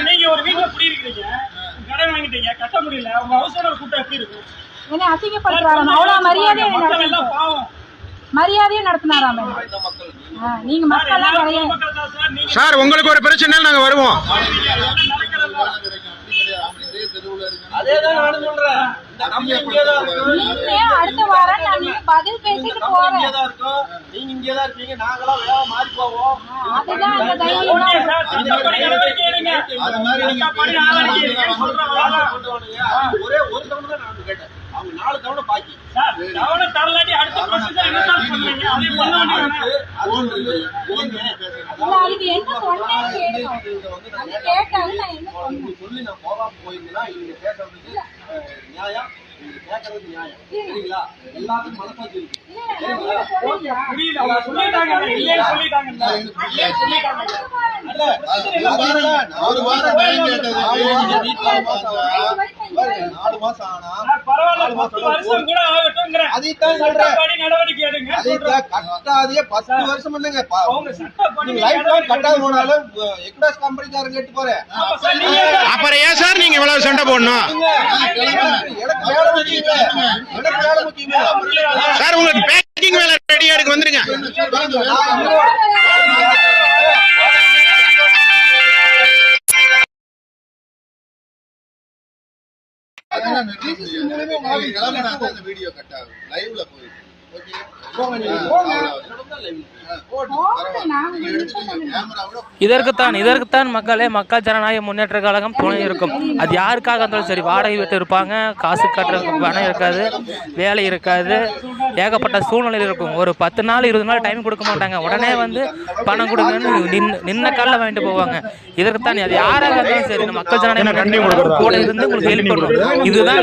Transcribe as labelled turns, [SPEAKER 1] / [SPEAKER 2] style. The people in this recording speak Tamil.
[SPEAKER 1] நீங்க ஒரு வீட்டுல குடியிருக்கிறீங்க, கடன் வாங்கிட்டீங்க, கட்ட முடியல, உங்க ஹவுஸ் ஓனர் கூட்டம் எப்படி இருக்கும்?
[SPEAKER 2] என்ன அசிங்கப்படுத்துறாங்க, அவ்வளவு மரியாதையே நடத்தினாராம். நீங்க மக்கள்
[SPEAKER 3] சார், உங்களுக்கு ஒரு பிரச்சனை நாங்க வருவோம்.
[SPEAKER 2] அடுத்த வாரம் நான் பதில் பேசிட்டு போறேன்.
[SPEAKER 4] நீங்க இங்கதான் இருப்பீங்க, நாங்களாம் வேலை மாறி போவோம்.
[SPEAKER 2] அதுதான் அந்த தைரியம்.
[SPEAKER 4] ஒரே ஒரு தவணை தான் நான் கேட்டேன், அவங்க 4 தவணை பாக்கி.
[SPEAKER 2] அதுக்கு என்ன சொன்னேன்னு கேட்டாங்க. நான் என்ன சொன்னேன்
[SPEAKER 4] சொல்லி நான் போகாம போயிருந்தேன்னா இவங்க கேட்கறதுக்கு நியாயம், இவங்க கேட்கறது நியாயம். சரிங்களா? எல்லாத்துக்கும் மனசாட்சி இருக்கு. கட்டாதே 10 வருஷம் இல்லைங்க, கட்டாத போனாலும் எக்டாஸ் கம்பெனிக்காரங்க கேட்டு போறேன்.
[SPEAKER 3] அப்புறம் ஏன் சார் நீங்க இவ்வளவு சண்டை போடணும்? சார், உங்களுக்கு பேக்கிங் வேலை ரெடியா இருக்கு, வந்துருங்க.
[SPEAKER 5] வீடியோ கட் ஆகும், லைவ்ல போய்
[SPEAKER 6] இதற்குத்தான் மக்களே மக்கள் ஜனநாயக முன்னேற்ற கழகம் துணை இருக்கும். அது யாருக்காக இருந்தாலும் சரி, வாடகை வீட்டு இருப்பாங்க, காசு கட்டுறதுக்கு பணம் இருக்காது, வேலை இருக்காது, ஏகப்பட்ட சூழ்நிலையில் இருக்கும். ஒரு 10 நாள் 20 நாள் டைம் கொடுக்க மாட்டாங்க, உடனே வந்து பணம் கொடுங்கன்னு நின்ன காலில் வாங்கிட்டு போவாங்க. இதற்குத்தான் அது யாராக இருந்தாலும் சரி, மக்கள் ஜனநாயக கூட இருந்து உங்களுக்கு ஹெல்ப் பண்ணுவோம். இதுதான்